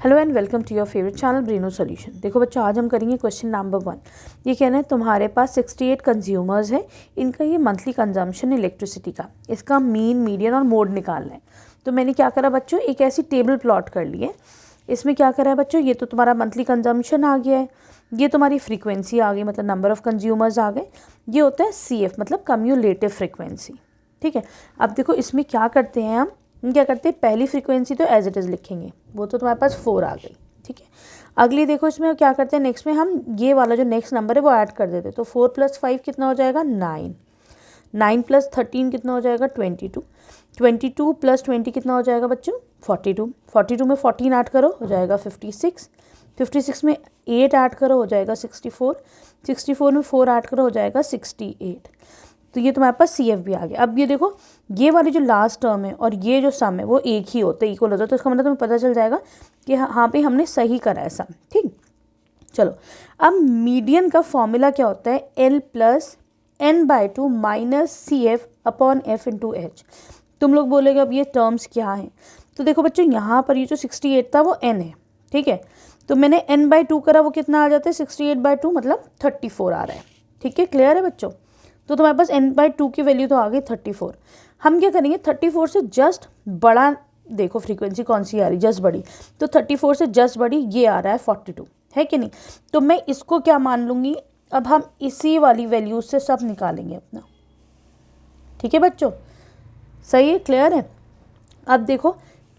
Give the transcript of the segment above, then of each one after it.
Hello and welcome to your favourite channel Braino Solution. देखो बच्चों, आज हम करेंगे क्वेश्चन नंबर 1। ये कहना है तुम्हारे पास 68 कंज्यूमर्स है, इनका ये मंथली कंजम्पशन इलेक्ट्रिसिटी का, इसका मीन, मीडियन और मोड निकालना है। तो मैंने क्या करा बच्चों, एक ऐसी टेबल प्लॉट कर ली है। इसमें क्या करा है बच्चों, ये तो तुम्हारा मंथली कंजम्पशन आ गया है, ये तुम्हारी फ्रीक्वेंसी आ गई, मतलब नंबर ऑफ कंज्यूमर्स आ गए। ये होता है CF, मतलब कम्यूलेटिव फ्रीक्वेंसी। ठीक है, अब देखो इसमें क्या करते हैं हम क्या करते हैं, पहली फ्रीक्वेंसी तो एज इट इज़ लिखेंगे, वो तो तुम्हारे पास 4 आ गई। ठीक है, अगली देखो इसमें क्या करते हैं, नेक्स्ट में हम ये वाला जो नेक्स्ट नंबर है वो ऐड कर देते हैं। तो 4 + 5 कितना हो जाएगा, 9। 9 + 13 कितना हो जाएगा, 22। 22 + 20 कितना हो जाएगा बच्चों, 42। 42 में 14 ऐड करो, हो जाएगा 56। 56 में 8 ऐड करो, हो जाएगा 64। 64 में 4 ऐड करो, हो जाएगा 68। तो ये तुम्हारे पास CF भी आ गया। अब ये देखो, ये वाली जो लास्ट टर्म है और ये जो सम है वो एक ही होते, इक्वल होता है। तो इसका मतलब तुम्हें पता चल जाएगा कि हाँ पे हमने सही करा है सम। ठीक, चलो अब मीडियन का फॉर्मूला क्या होता है, L + n/2 - CF / F × H। तुम लोग बोलेगे अब ये टर्म्स क्या हैं। तो देखो बच्चों, यहाँ पर ये जो 68 था वो n है। ठीक है, तो मैंने n/2 करा, वो कितना आ जाता है, 68/2 मतलब 34 आ रहा है। ठीक है, क्लियर है बच्चों। तो तुम्हारे पास n/2 की वैल्यू तो आ गई 34। हम क्या करेंगे, 34 से जस्ट बड़ा, देखो फ्रीक्वेंसी कौन सी आ रही, जस्ट बड़ी, तो 34 से जस्ट बड़ी ये आ रहा है 42, है कि नहीं। तो मैं इसको क्या मान लूँगी, अब हम इसी वाली वैल्यू से सब निकालेंगे अपना। ठीक है बच्चों, सही है, क्लियर है। अब देखो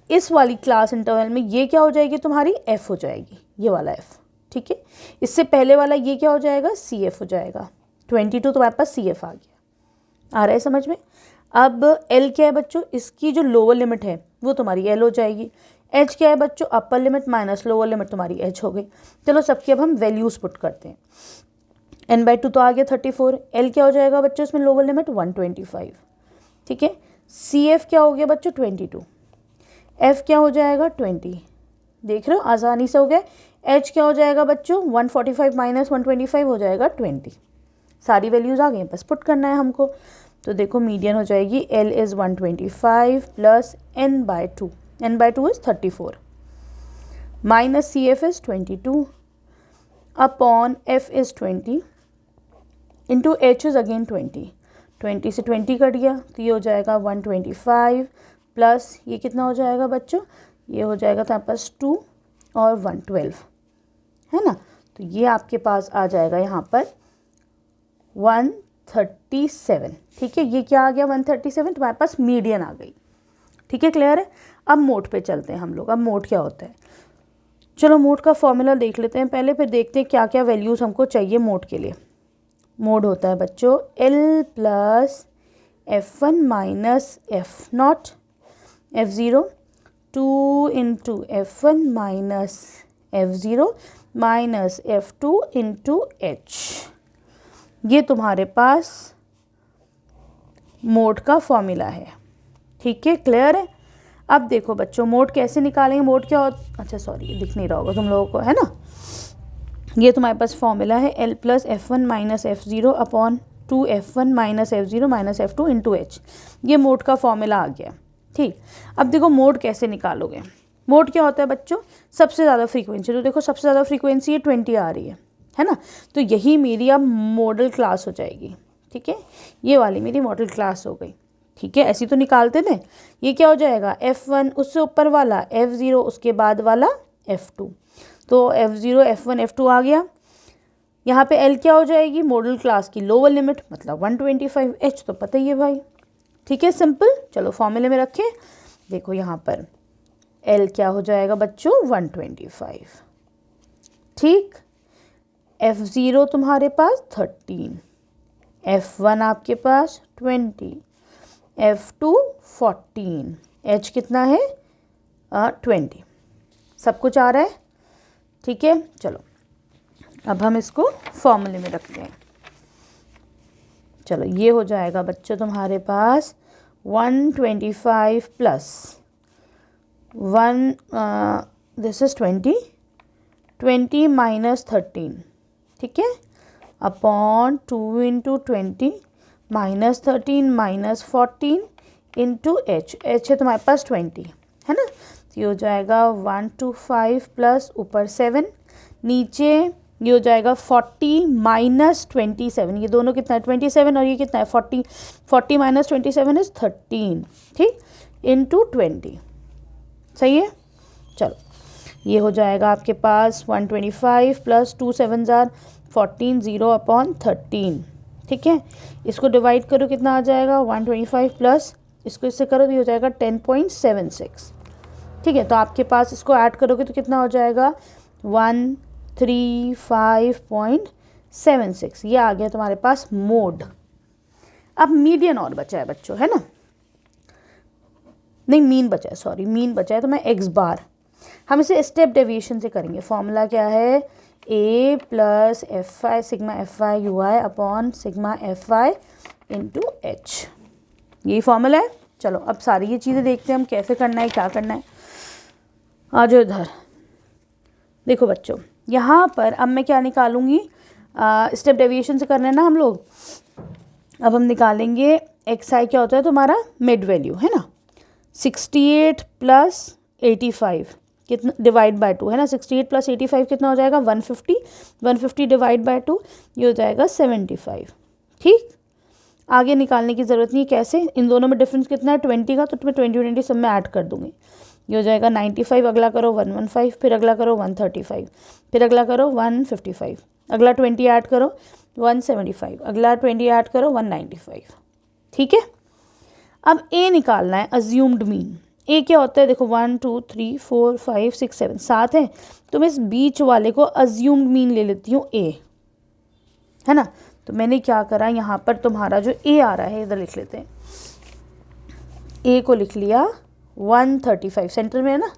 इस वाली क्लास इंटरवल में ये क्या हो जाएगी, तुम्हारी F हो जाएगी, ये वाला F। ठीक है, इससे पहले वाला ये क्या हो जाएगा, CF हो जाएगा। 22 तुम्हारे पास CF आ गया, आ रहा है समझ में। अब L क्या है बच्चों, इसकी जो लोअर लिमिट है वो तुम्हारी L हो जाएगी। H क्या है बच्चों, upper limit minus lower limit तुम्हारी H हो गई। चलो सबकी अब हम वैल्यूज़ पुट करते हैं। n/2 तो आ गया 34। L क्या हो जाएगा बच्चों, इसमें लोअर लिमिट 125। ठीक है, CF क्या हो गया बच्चों, 22। F क्या हो जाएगा, 20। देख रहे हो, आसानी से हो गया। H क्या हो जाएगा बच्चों, 145 - 125 हो जाएगा 20। सारी वैल्यूज़ आ गई, बस पुट करना है हमको। तो देखो मीडियन हो जाएगी L = 125 + n/2। n/2 is 34 - CF is 22 / F is 20 × H is again 20। 20 से 20 कट गया, तो ये हो जाएगा 125 प्लस ये कितना हो जाएगा बच्चों, ये हो जाएगा तुम्हारे पास 2 और 112, है ना। तो ये आपके पास आ जाएगा यहाँ पर 137। ठीक है, ये क्या आ गया, 137 तुम्हारे पास मीडियन आ गई। ठीक है, क्लियर है। अब मोड पे चलते हैं हम लोग। अब मोड क्या होता है, चलो मोड का फॉर्मूला देख लेते हैं पहले, फिर देखते हैं क्या क्या वैल्यूज़ हमको चाहिए मोड के लिए। मोड होता है बच्चों L + F1 - F0 F0 2 × F1 - F0 - F2 × H। ये तुम्हारे पास मोड का फॉर्मूला है। ठीक है, क्लियर है। अब देखो बच्चों, मोड कैसे निकालेंगे, मोड क्या होता, अच्छा सॉरी दिख नहीं रहा होगा तुम लोगों को, है ना। ये तुम्हारे पास फॉर्मूला है L + F1 - F0 / 2 F1 - F0 - F2 × H। ये मोड का फॉर्मूला आ गया। ठीक, अब देखो मोड कैसे निकालोगे। मोड क्या होता है बच्चों, सबसे ज़्यादा फ्रीक्वेंसी, तो देखो सबसे ज़्यादा फ्रीक्वेंसी ये 20 आ रही है ना। तो यही मेरी अब मॉडल क्लास हो जाएगी। ठीक है, ये वाली मेरी मॉडल क्लास हो गई। ठीक है, ऐसी तो निकालते थे। ये क्या हो जाएगा, F1 उससे ऊपर वाला, F0 उसके बाद वाला F2। तो F0 F1 F2 आ गया। यहाँ पे L क्या हो जाएगी, मॉडल क्लास की लोअर लिमिट, मतलब 125। H तो पता ही है भाई। ठीक है, सिंपल। चलो फॉर्मूले में रखें, देखो यहाँ पर L क्या हो जाएगा बच्चों, 125। ठीक, F0 तुम्हारे पास 13, F1 आपके पास 20, F2 14, H कितना है 20। सब कुछ आ रहा है। ठीक है, चलो अब हम इसको फॉर्मूले में रखते हैं। चलो ये हो जाएगा बच्चों तुम्हारे पास 125 प्लस 1 दिस इज़ 20 - 13। ठीक है, अपॉन 2 × 20 - 13 - 14 × H। H है तुम्हारे पास 20, है ना। तो ये हो जाएगा 125 प्लस ऊपर 7, नीचे ये हो जाएगा 40 माइनस 27, ये दोनों कितना है 27 और ये कितना है 40, 40 माइनस 27 इज 13, ठीक, इंटू 20, सही है। चलो ये हो जाएगा आपके पास 125 प्लस 2 7 जार 14, 0/13, ठीक है। इसको डिवाइड करो कितना आ जाएगा 125 प्लस इसको इससे करो तो ये हो जाएगा 10.76, ठीक है। तो आपके पास इसको ऐड करोगे तो कितना हो जाएगा 135.76, ये आ गया तुम्हारे पास मोड। अब मीडियन और बचा है बच्चों, है ना, नहीं मीन बचा है, सॉरी मीन बचा है, तो मैं एक्स बार, हम इसे स्टेप डेविएशन से करेंगे। फॉर्मूला क्या है, A plus F I sigma F I U I upon sigma F I into H, यही फॉर्मूला है। चलो अब सारी ये चीज़ें देखते हैं हम कैसे करना है, क्या करना है। आ जाओ इधर, देखो बच्चों यहाँ पर अब मैं क्या निकालूंगी, स्टेप डेविएशन से करना है ना हम लोग। अब हम निकालेंगे एक्स आई क्या होता है तुम्हारा मिड वैल्यू, है ना, 68 प्लस 85 कितना डिवाइड बाय 2, है ना, 68 प्लस 85 कितना हो जाएगा 150, 150 डिवाइड बाय 2 ये हो जाएगा 75, ठीक। आगे निकालने की ज़रूरत नहीं, कैसे, इन दोनों में डिफरेंस कितना है 20 का, तो मैं 20 सब में ऐड कर दूंगी, ये हो जाएगा 95, अगला करो 115, फिर अगला करो 135, फिर अगला करो 155, अगला 20 ऐड करो 175, अगला 20 ऐड करो 195, ठीक है। अब ए निकालना है अज्यूम्ड मीन। ए क्या होता है, देखो 1 2 3 4 5 6 7 7 है, तो मैं इस बीच वाले को अज्यूम्ड मीन ले लेती हूँ ए, है ना। तो मैंने क्या करा, यहाँ पर तुम्हारा जो ए आ रहा है इधर लिख लेते हैं, ए को लिख लिया 135, सेंटर में है ना,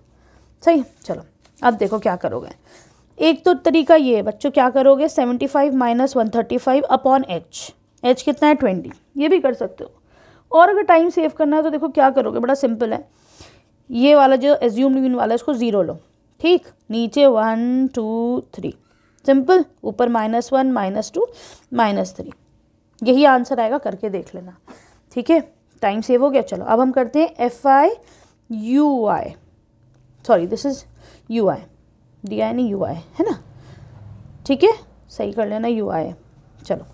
सही। चलो अब देखो क्या करोगे, एक तो तरीका ये है बच्चों, क्या करोगे 75 माइनस 135 अपॉन एच, एच कितना है 20, ये भी कर सकते हो। और अगर टाइम सेव करना है तो देखो क्या करोगे, बड़ा सिंपल है, ये वाला जो एज्यूम्ड मीन वाला है इसको 0 लो, ठीक, नीचे 1 2 3 सिंपल, ऊपर -1 -2 -3, यही आंसर आएगा, करके देख लेना, ठीक है। टाइम सेव हो गया। चलो अब हम करते हैं F I U I, sorry this is you I, D I नहीं यू आई, है ना, ठीक है, सही कर लेना यू आई। चलो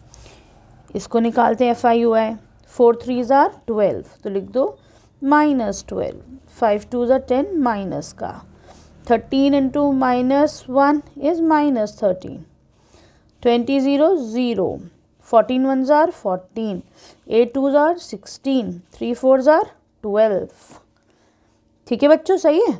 इसको निकालते हैं F I U I, 4 3 jar 12, तो लिख दो -12, 5 2 जार 10 माइनस का 13 into -1 is -13, 20 0 0, 14 1 jar 14, 8 2 jar 16, 3 4 jar 12, ठीक है बच्चों, सही है।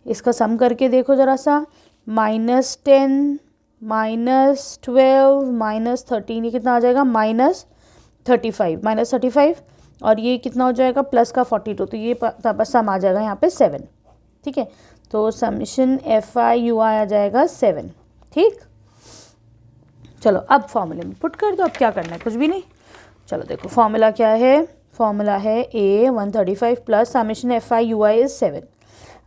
इसका सम करके देखो ज़रा सा, -10 -12 -13, ये कितना आ जाएगा -35 और ये कितना हो जाएगा प्लस का 42, तो ये बस सम आ जाएगा यहाँ पे 7, ठीक है। तो समिशन एफ आई यू आई आ जाएगा 7, ठीक। चलो अब फॉर्मूले में पुट कर दो, अब क्या करना है, कुछ भी नहीं। चलो देखो फॉर्मूला क्या है, फॉर्मूला है ए 135 plus summation F I U I is 7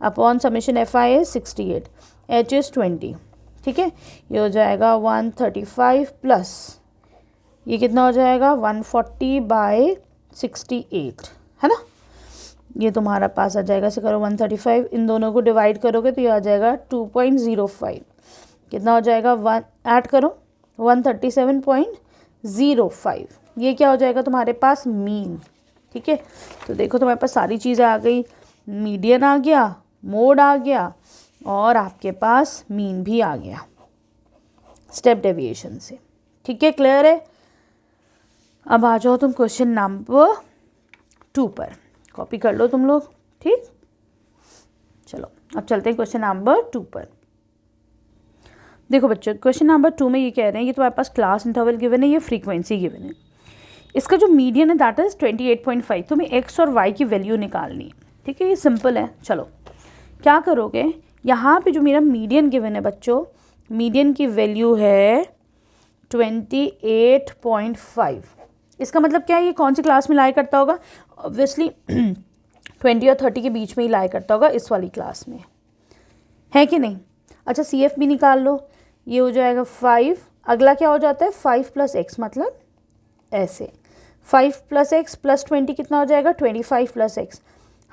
upon summation F I is 68, H is 20, ठीक है। ये हो जाएगा 135 प्लस ये कितना हो जाएगा 140/68, है ना, ये तुम्हारा पास आ जाएगा, से करो 135, इन दोनों को डिवाइड करोगे तो ये आ जाएगा 2.05, कितना हो जाएगा, वन ऐड करो 137.05, ये क्या हो जाएगा तुम्हारे पास मीन, ठीक है। तो देखो तुम्हारे पास सारी चीज़ें आ गई, मीडियन आ गया, मोड आ गया और आपके पास मीन भी आ गया स्टेप डेविएशन से, ठीक है, क्लियर है। अब आ जाओ तुम क्वेश्चन नंबर 2 पर, कॉपी कर लो तुम लोग, ठीक। चलो अब चलते हैं क्वेश्चन नंबर 2 पर। देखो बच्चों क्वेश्चन नंबर 2 में ये कह रहे हैं, ये तुम्हारे पास क्लास इंटरवल गिवन है, ये फ्रीक्वेंसी गिवन है, इसका जो मीडियन है दैट इज 28.5, तुम्हें एक्स और वाई की वैल्यू निकालनी है, ठीक है, ये सिंपल है। चलो क्या करोगे, यहाँ पे जो मेरा मीडियन गिवन है बच्चों, मीडियन की वैल्यू है 28.5, इसका मतलब क्या है, ये कौन सी क्लास में लाई करता होगा, ऑब्वियसली 20 और 30 के बीच में ही लाई करता होगा, इस वाली क्लास में, है कि नहीं। अच्छा सी एफ भी निकाल लो, ये हो जाएगा 5, अगला क्या हो जाता है 5 + x, मतलब ऐसे 5 + x + 20 कितना हो जाएगा 25 + x,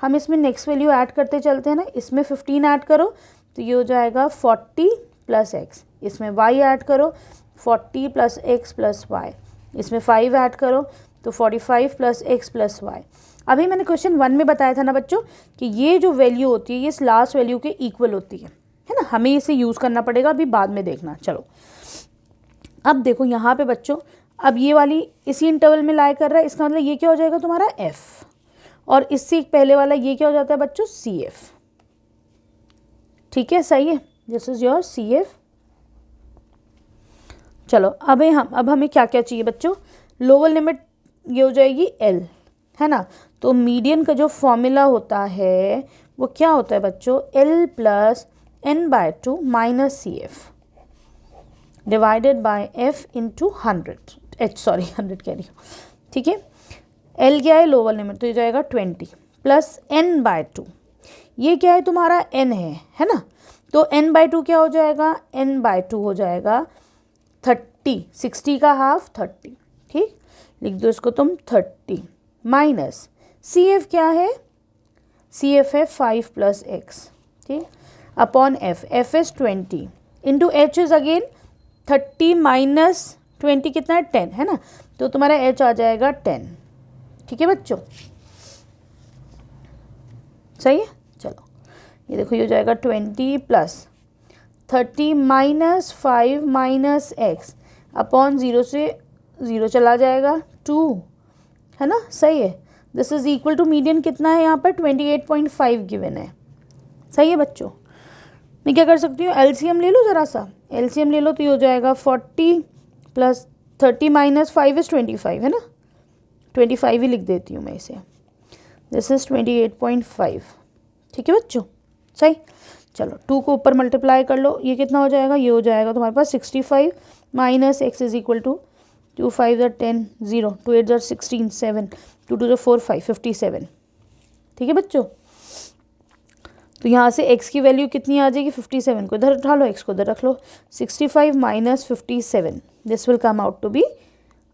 हम इसमें नेक्स्ट वैल्यू ऐड करते चलते हैं ना, इसमें 15 ऐड करो तो ये हो जाएगा 40 प्लस एक्स, इसमें y ऐड करो 40 प्लस एक्स प्लस वाई, इसमें 5 ऐड करो तो 45 प्लस एक्स प्लस वाई। अभी मैंने क्वेश्चन 1 में बताया था ना बच्चों कि ये जो वैल्यू होती है ये इस लास्ट वैल्यू के इक्वल होती है ना, हमें इसे यूज़ करना पड़ेगा, अभी बाद में देखना। चलो अब देखो यहाँ पे बच्चों, अब ये वाली इसी इंटरवल में लाई कर रहा है, इसका मतलब ये क्या हो जाएगा तुम्हारा f, और इससे पहले वाला ये क्या हो जाता है बच्चों CF। ठीक है, सही है, दिस इज योर CF। चलो अब हमें क्या क्या चाहिए बच्चों, लोअर लिमिट ये हो जाएगी L, है ना। तो मीडियन का जो फॉर्मूला होता है वो क्या होता है बच्चों, L plus n/2 minus CF divided by f into 100 कह रही हूँ, ठीक है। L क्या है, लोअर लिमिट, तो ये जाएगा 20 प्लस n/2, ये क्या है तुम्हारा n है ना, तो n/2 क्या हो जाएगा, n/2 हो जाएगा 30, 60 का हाफ 30, ठीक, लिख दो इसको तुम 30 माइनस CF क्या है, CF है 5 प्लस एक्स, ठीक, upon f is 20 into h is again 30 minus 20 कितना है 10, है ना, तो तुम्हारा h आ जाएगा 10। ठीक है बच्चों, सही है। चलो ये देखो ये हो जाएगा 20 plus 30 minus 5 minus x upon 0 से 0 चला जाएगा 2, है ना, सही है। This is equal to median कितना है यहाँ पर 28.5 गिवन है, सही है बच्चों। मैं क्या कर सकती हूँ, एलसीएम ले लो, ज़रा सा एलसीएम ले लो, तो ये हो जाएगा 40 प्लस 30 माइनस 5 इज़ 25, है ना, 25 ही लिख देती हूँ मैं इसे, दिस इज़ 28.5। ठीक है बच्चों, सही। चलो 2 को ऊपर मल्टीप्लाई कर लो, ये कितना हो जाएगा, ये हो जाएगा तुम्हारे पास 65 minus x is equal to 2 5 10 0 2 8 16 7 2 2 4 5 57। ठीक है बच्चों, तो यहाँ से x की वैल्यू कितनी आ जाएगी 57, को इधर उठा लो, x को इधर रख लो, 65 minus 57, this will come out to be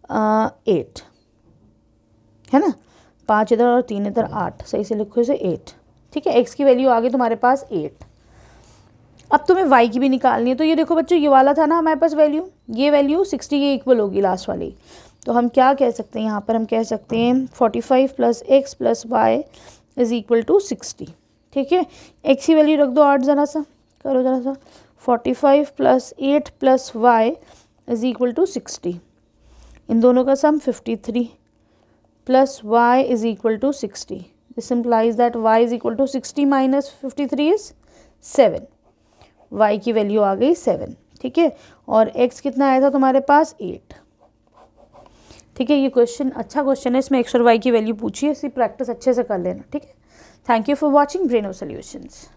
8, है ना, 5 इधर और 3 इधर 8, सही से लिखो इसे 8। ठीक है, x की वैल्यू आ गई तुम्हारे पास 8। अब तुम्हें y की भी निकालनी है, तो ये देखो बच्चों ये वाला था ना हमारे पास वैल्यू, ये वैल्यू 60 के इक्वल होगी लास्ट वाली, तो हम क्या कह सकते हैं यहाँ पर, हम कह सकते हैं 45 plus x plus y is equal to 60। ठीक है, x की वैल्यू रख दो 8, ज़रा सा करो, ज़रा सा 45 plus 8 plus y is equal to 60, इन दोनों का sum 53 plus y is equal to 60, this implies that y is equal to 60 minus 53 is 7, y की वैल्यू आ गई 7। ठीक है, और x कितना आया था तुम्हारे पास 8। ठीक है, ये क्वेश्चन अच्छा क्वेश्चन है, इसमें x और y की वैल्यू पूछी है, इसकी प्रैक्टिस अच्छे से कर लेना। ठीक है, thank you for watching Braino solutions.